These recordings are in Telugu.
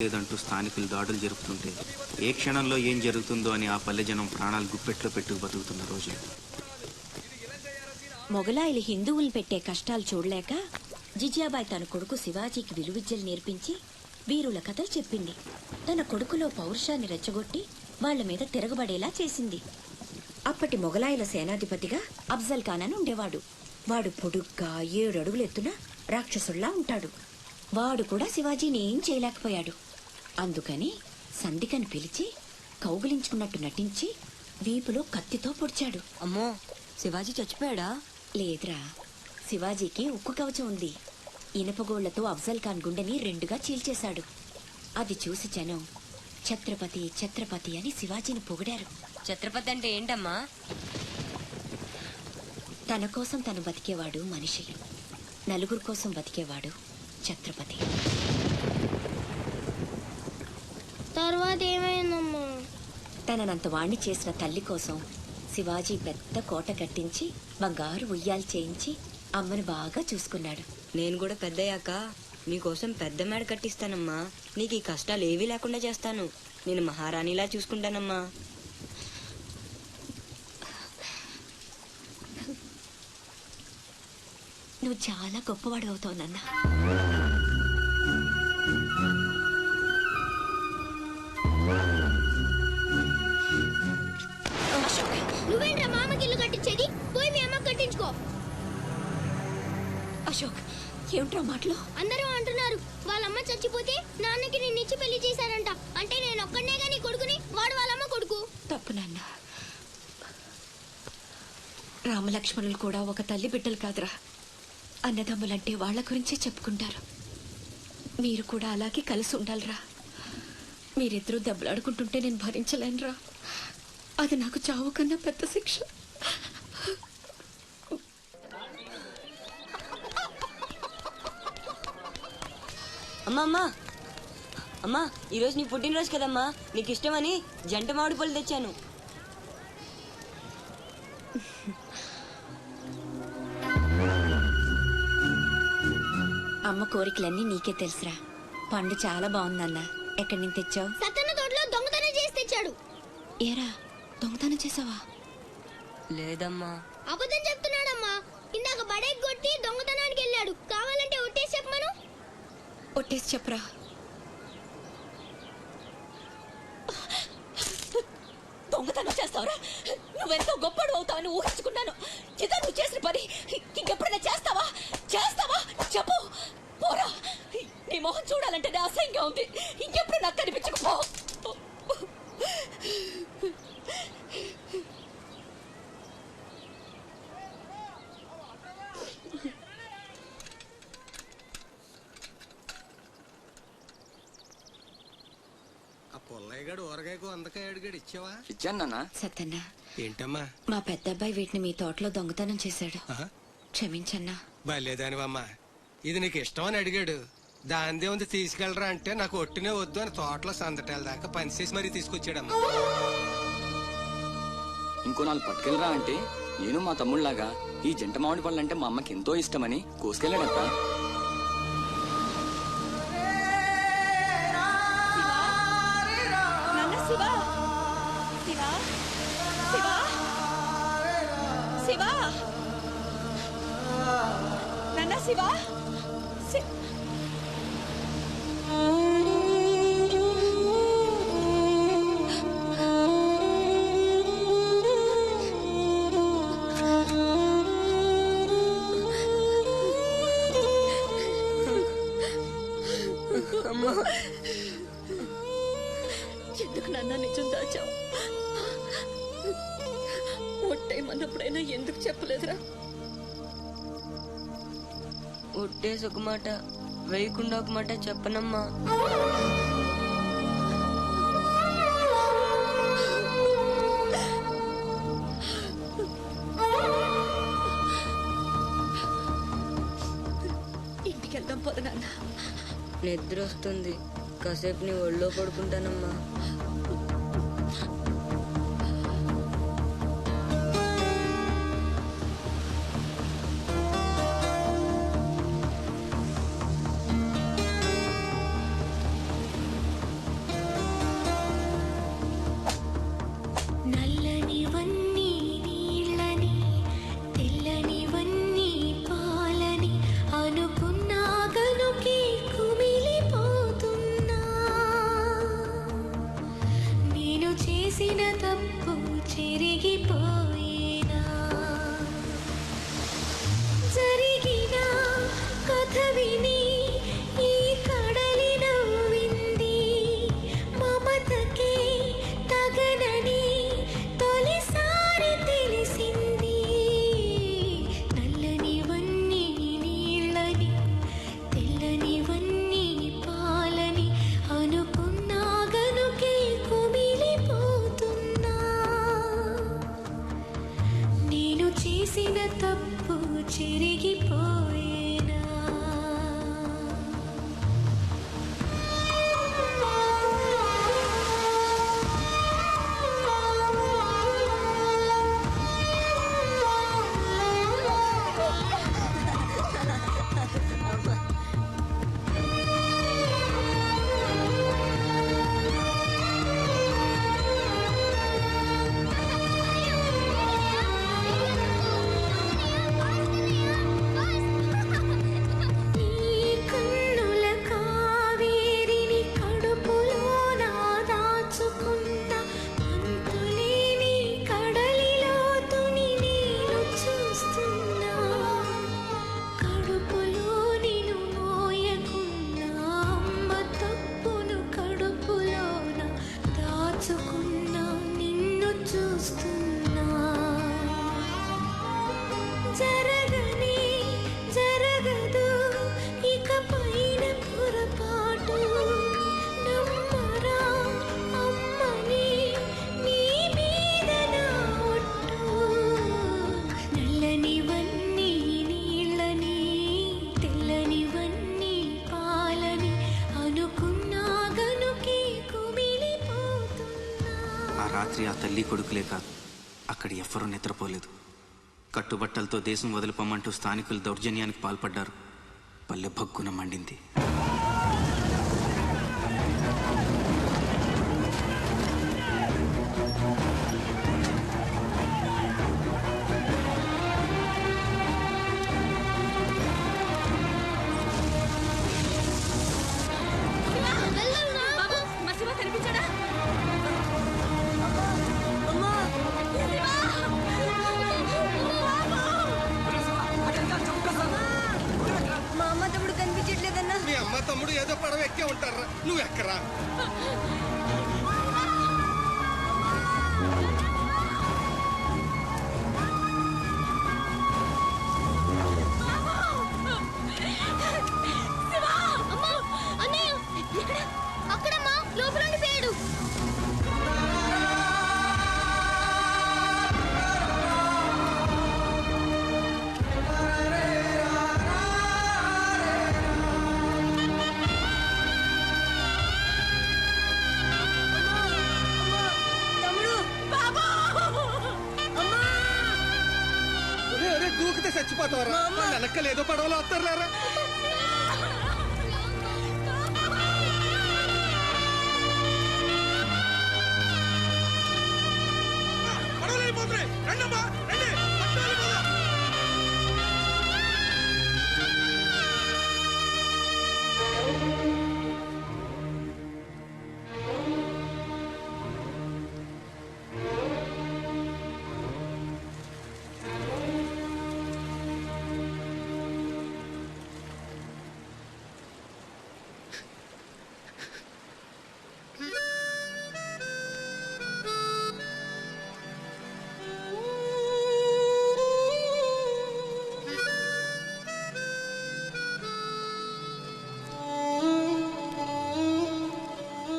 లేదంటూ స్థానికులు దాడులు జరుపుతుంటే ఏ క్షణంలో ఏం జరుగుతుందో అని ఆ పల్లె జనం ప్రాణాలు గుప్పెట్లో పెట్టుకు బతుకుతున్న రోజులు. మొగలాయిలు హిందువులు పెట్టే కష్టాలు చూడలేక జిజియాబాయి తన కొడుకు శివాజీకి విలువిద్యలు నేర్పించి వీరుల కథలు చెప్పింది. తన కొడుకులో పౌరుషాన్ని రెచ్చగొట్టి వాళ్ల మీద తిరగబడేలా చేసింది. అప్పటి మొగలాయిల సేనాధిపతిగా అఫ్జల్ ఖాన్ అని ఉండేవాడు. వాడు పొడుగ్గా 7 అడుగులు ఎత్తున రాక్షసుల్లా ఉంటాడు. వాడు కూడా శివాజీని ఏం చేయలేకపోయాడు. అందుకని సంధికని పిలిచి కౌగిలించుకున్నట్టు నటించి వీపులో కత్తితో పొడిచాడు. అమ్మో, శివాజీ చచ్చిపోయాడా? లేదురా, శివాజీకి ఉక్కు కవచం ఉంది. ఇనపగోళ్లతో అఫ్జల్ ఖాన్ గుండెని 2గా చీల్చేశాడు. అది చూసి జనం ఛత్రపతి ఛత్రపతి అని శివాజీని పొగిడారు. ఛత్రపతి అంటే ఏంటమ్మా? తన కోసం తను బతికేవాడు మనిషి, నలుగురు కోసం బతికేవాడు ఛత్రపతి. తర్వాత ఏమైందమ్మా? తననంత వాణ్ణి చేసిన తల్లి కోసం శివాజీ పెద్ద కోట కట్టించి బంగారు ఉయ్యాలు చేయించి అమ్మను బాగా చూసుకున్నాడు. నేను కూడా పెద్దయ్యాక నీకోసం పెద్ద మేడ కట్టిస్తానమ్మా. నీకు ఈ కష్టాలు ఏవీ లేకుండా చేస్తాను. నేను మహారాణిలా చూసుకుంటానమ్మా. నువ్వు చాలా గొప్పవాడు అవుతావు నాన్న. నువ్వేంట్రా మామకి ఇల్లు కట్టించేది? పోయి మీ అమ్మకి కట్టించుకో. అశోక్, ఏమిట్రా మాటలు? అందరూ అంటున్నారు వాళ్ళమ్మ చచ్చిపోతే నాన్నకి నిన్నిచ్చి పెళ్లి చేశారంట. అంటే నేను ఒక్కడనే గాని కొడుకుని, వాడు వాళ్ళమ్మ కొడుకు. తప్పు నాన్న. రామలక్ష్మణులు కూడా ఒక తల్లి బిడ్డలు కాదురా. అన్నదమ్ములంటే వాళ్ల గురించే చెప్పుకుంటారు. మీరు కూడా అలాగే కలిసి ఉండాలిరా. మీరిద్దరూ దెబ్బలాడుకుంటుంటే నేను భరించలేనురా. అది నాకు చావు కన్నా పెద్ద శిక్ష. అమ్మా అమ్మా అమ్మా, ఈరోజు నీ పుట్టినరోజు కదమ్మా. నీకు ఇష్టమని జంట మామిడి పళ్ళు తెచ్చాను. అమ్మ కోరికలన్నీ నీకే తెలుసురా. పండు చాలా బాగుందన్నా. ఎక్కడి నుంచి తెచ్చావు? సత్తన్న తోటలో దొంగతనం చేసి తెచ్చాడు. ఏరా, దొంగతనం చేసావా? లేదమ్మా. అబద్ధం చెప్తున్నాడమ్మా. ఇందాక బడేకి కొట్టి దొంగతనానికి వెళ్ళాడు. కావాలంటే ఒట్టేసి చెప్పమను. ఒట్టేసి చెప్పరా. దొంగతనం చేస్తావురా? నువ్వెంతో గొప్పడు అవుతావని ఊహించుకున్నాను. ఇదా నువ్వు చేసిన పని? ఇంకెప్పుడైనా చేస్తావా? చేస్తావా? చెప్పు. పోరా, నీ మొహం చూడాలంటే అసహ్యంగా ఉంది. ఇంకెప్పుడు నాకు కనిపించకపో. పొల్లయ్యగాడు ఊరగాయకు అందకాయ అడిగాడు, ఇచ్చావా? ఇచ్చాను నాన్న. సత్తన్న, ఏంటమ్మా? మా పెద్ద అబ్బాయి వీటిని మీ తోటలో దొంగతనం చేశాడు. క్షమించన్నా. బలేదానివమ్మా. ఇది నీకు ఇష్టమని అడిగాడు. దాందే ఉంది తీసుకెళ్ళరా అంటే నాకు ఒట్టినే వద్దు అని తోటలో సందటాల దాకా పనిచేసి మరీ తీసుకొచ్చాడమ్మా. ఇంకో 4 పట్టుకెళ్ళరా అంటే నేను మా తమ్ముళ్లాగా ఈ జంట మామిడి పళ్ళు అంటే మా అమ్మకి ఎంతో ఇష్టమని కోసుకెళ్ళాడక్క. ఎందుకు నాన్న నిజం దాచావు? ఒట్టేమన్నప్పుడైనా ఎందుకు చెప్పలేదురా? ఒట్టేసి ఒక మాట, వేయకుండా ఒక మాట చెప్పనమ్మా. ఇంటికి వెళ్దాం పోదు నాన్న. నిద్ర వస్తుంది. కాసేపు నీ ఒళ్ళో పడుకుంటానమ్మా. తప్పు చెరిగిపోయేనా జరిగిన కథ విని ఈ కడలి నవ్వింది మమతకే తగనని తొలిసారి తెలిసింది నల్లనివన్నీ నీళ్ళని తెల్లనివన్నీ పాలని అనుకున్నా గనుకే కుమిలిపోతున్నా నేను చేసిన తప్పు చెరిగిపోయేనా నీ కన్నుల కావేరిని కడుపులోన దాచుకున్న అంతులేని కడలిలోతుని నేను చూస్తున్నా కడుపులో నిన్ను మోయకున్న అమ్మ తప్పును కడుపులోన దాచుకున్న నిన్ను చూస్తున్నా జరగనే జరగదు ఇక పైన పొరపాటు నమ్మరా అమ్మని నీ మీద నా ఒట్టు నల్లనివన్నీ నీళ్ళని తెల్లనివన్నీ పాలని అనుకున్నా గనుకే కుమిలిపోతున్నా ఆ రాత్రి ఆ తల్లి కొడుకులే కాదు, అక్కడ ఎవ్వరూ నిద్రపోలేదు. కట్టుబట్టలతో దేశం వదిలిపోమంటూ స్థానికులు దౌర్జన్యానికి పాల్పడ్డారు. పల్లె భగ్గున మండింది. బాబు మా శివ కనిపించాడా మా అమ్మ తమ్ముడు కనిపించట్లేదన్నా. మీ అమ్మ తమ్ముడు ఏదో పడవ ఎక్కే ఉంటారా, నువ్వు ఎక్కరా. అమ్మా అన్నయ్య ఎక్కడ అక్కడమ్మా లోపల ఉండిపోయాడు తమ్ముడు ఒరే దూకితే చచ్చిపోతావరా, వెనక్కలు ఏదో పడవలో వస్తారా.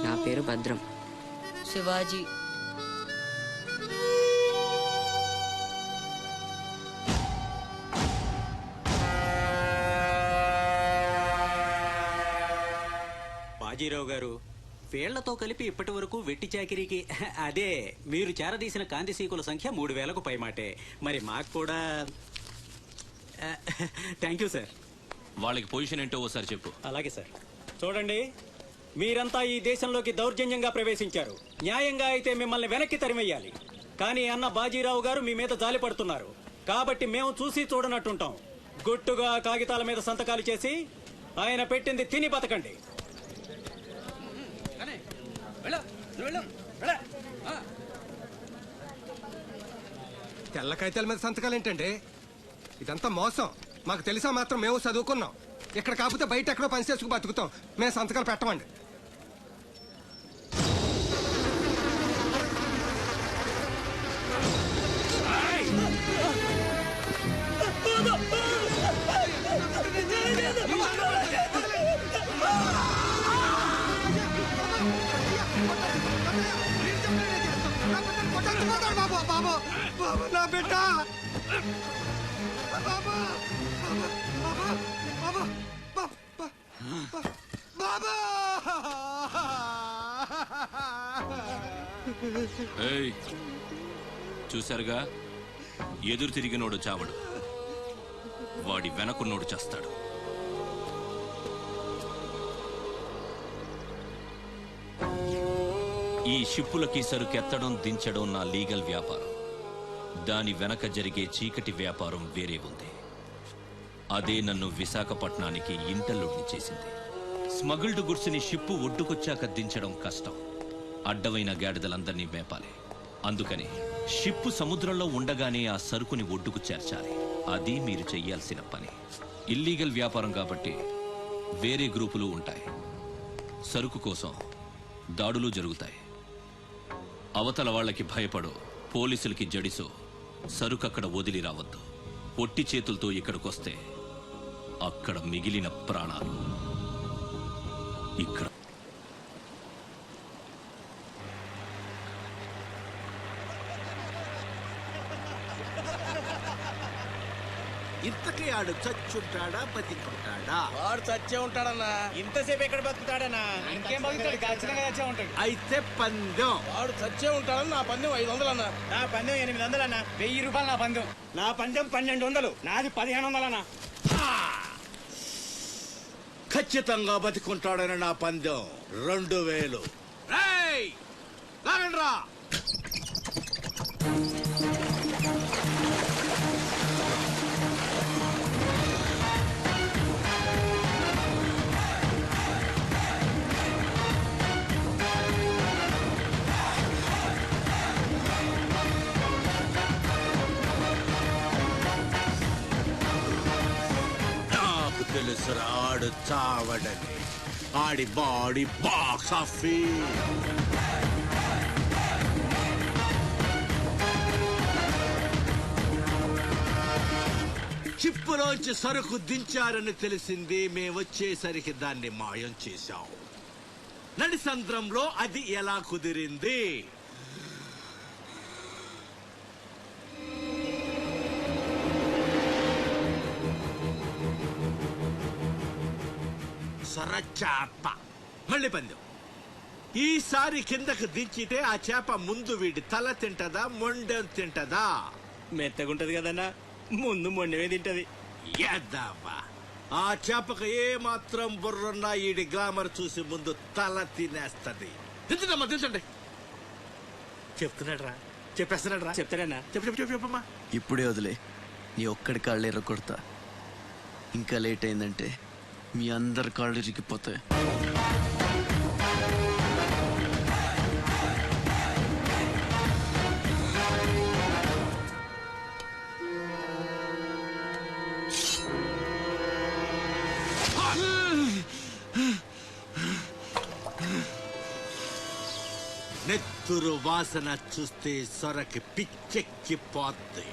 నా పేరు భద్రం. శివాజీ బాజీరావు గారు, వేళ్లతో కలిపి ఇప్పటి వరకు వెట్టి చాకిరీకి అదే మీరు చేరదీసిన కాంతిసీకుల సంఖ్య 3000కు పైమాటే. మరి మాకు కూడా థ్యాంక్ యూ సార్. వాళ్ళకి పొజిషన్ ఏంటో ఓసారి చెప్పు. అలాగే సార్. చూడండి, మీరంతా ఈ దేశంలోకి దౌర్జన్యంగా ప్రవేశించారు. న్యాయంగా అయితే మిమ్మల్ని వెనక్కి తరిమెయ్యాలి. కానీ అన్న బాజీరావు గారు మీ మీద జాలి పడుతున్నారు. కాబట్టి మేము చూసి చూడనట్టుంటాం. గుట్టుగా కాగితాల మీద సంతకాలు చేసి ఆయన పెట్టింది తిని బతకండి. తెల్ల కాగితాల మీద సంతకాలు ఏంటండి? ఇదంతా మోసం. మాకు తెలిసా మాత్రం మేము చదువుకున్నాం. ఇక్కడ కాకపోతే బయట ఎక్కడో పని చేసుకు బతుకుతాం. మేము సంతకాలు పెట్టమండి. నా బిడ్డ ఏయ్, చూశారుగా, ఎదురు తిరిగినోడు చావడు, వాడి వెనకున్నోడు చేస్తాడు. ఈ షిప్పులకి సరుకెత్తడం దించడం నా లీగల్ వ్యాపారం. దాని వెనక జరిగే చీకటి వ్యాపారం వేరే ఉంది. అదే నన్ను విశాఖపట్నానికి ఇంటల్లుడిని చేసింది. స్మగుల్డ్ గుడ్స్ని షిప్పు ఒడ్డుకొచ్చాక దించడం కష్టం. అడ్డమైన గాడిదలందరినీ మేపాలి. అందుకని షిప్పు సముద్రంలో ఉండగానే ఆ సరుకుని ఒడ్డుకు చేర్చాలి. అది మీరు చెయ్యాల్సిన పని. ఇల్లీగల్ వ్యాపారం కాబట్టి వేరే గ్రూపులు ఉంటాయి. సరుకు కోసం దాడులు జరుగుతాయి. అవతల వాళ్ళకి భయపడో, పోలీసులకి జడిసో సరుకు అక్కడ వదిలి రావద్దు. పొట్టి చేతులతో ఇక్కడికొస్తే అక్కడ మిగిలిన ప్రాణాలు ఇక్కడ. ఇంతకీ ఆడు చచ్చుంటాడా బతికుంటాడా? వాడు చచ్చే ఉంటాడన్నా. ఇంతసేపు ఎక్కడ బతుకుతాడన్నా? ఇంకేం బతుకుతాడు? ఖచ్చితంగా చచ్చే ఉంటాడు. అయితే పందెం. వాడు చచ్చే ఉంటాడని నా పందెం 500 అన్నా. నా పందెం 800 అన్నా. 1000 రూపాయలు నా పందెం. నా పందెం 1200. నాది 1500 అన్నా. ఖచ్చితంగా బతికుంటాడని నా పందెం 2000. రేయ్, లాగండ్రా. తెలుసురా ఆడు చావడని. ఆడి బాడీ బాక్స్ ఆఫీస్. చిప్పులోంచి సరుకు దించారని తెలిసింది. మేమొచ్చేసరికి దాన్ని మాయం చేశాం. నడిసంద్రంలో అది ఎలా కుదిరింది? సొరచాప. మళ్ళీ పందెం. ఈసారి కిందకు దించితే ఆ చేప ముందు వీడి తల తింటదా, మొండెం తింటదా? మెత్తగుంటది కదన్నా, ముందు మొండమే తింటది. యాదవ్వా, ఆ చేపకు ఏ మాత్రం బుర్రున్నా ఈడి గ్లామర్ చూసి ముందు తల తినేస్తది. దించదమ్మా, దించండి. చెప్తున్నాడ్రా, చెప్పేస్తున్నాడ్రా. చెప్తాడన్నా. చెప్పమ్మా. ఇప్పుడే వదిలే, నీ ఒక్కడి కాళ్ళు ఎర్రకొడతా. ఇంకా లేట్ అయిందంటే మీ అందరి కాళ్ళు ఇరిగిపోతాయి. నెత్తురు వాసన చూస్తే సొరకి పిచ్చెక్కిపోద్ది.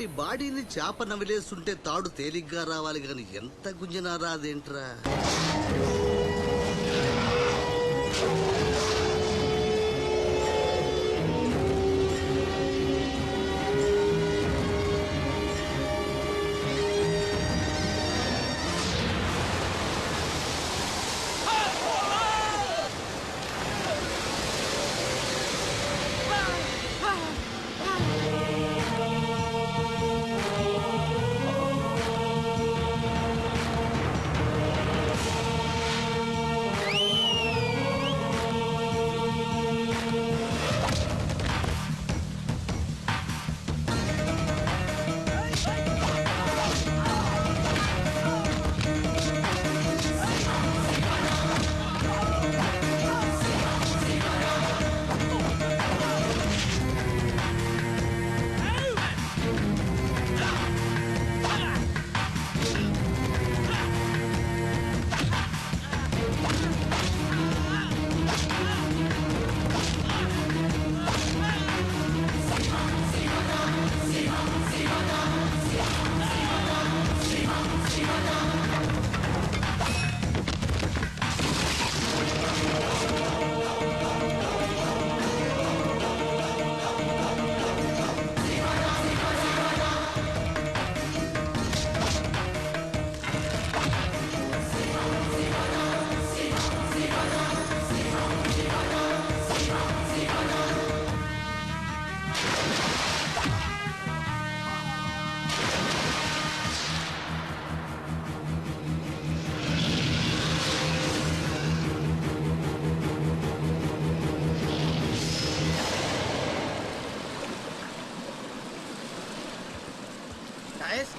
వాడి బాడీని చేప నమిలేస్తుంటే తాడు తేలిగ్గా రావాలి గాని ఎంత గుంజినా రాదేంట్రా.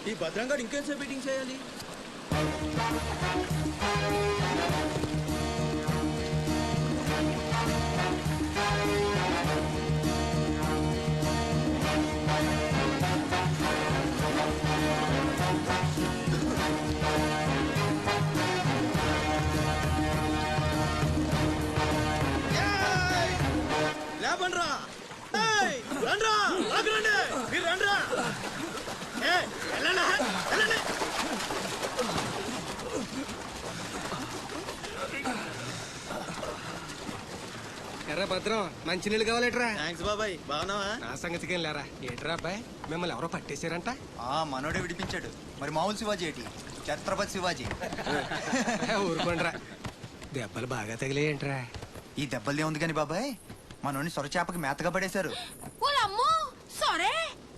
ఈ భద్రంగాడు ఇంకేంసేపు మీటింగ్ చేయాలి? లేపండ్రా, రండ్రా, రండి, మీరు రండ్రా. ఎర్ర భద్రం మంచినీళ్ళు కావాలేట్రా? థ్యాంక్స్ బాబాయ్, బాగున్నావా? నా సంగతికి ఏం లేరా. ఏట్రా అబ్బాయి, మిమ్మల్ని ఎవరో పట్టేశారంట? మనోడే విడిపించాడు. మరి మామూలు శివాజీ ఏంటి? ఛత్రపతి శివాజీ. ఊరుకోండ్రా, దెబ్బలు బాగా తగిలేయంట్రా? ఈ దెబ్బలదే ఉంది కానీ బాబాయ్, మనోని సొరచేపకి మేతగా పడేశారు. సరే,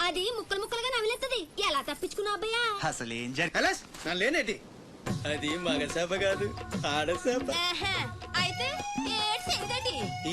అది ముక్కలు ముక్కలుగా నమిలేస్తుంది. ఎలా తప్పించుకున్నావు అబ్బయ్యా? అసలు ఏం జరిగింది? లేనేటి అది మగ చేప కాదు, ఆడ చేప. అయితే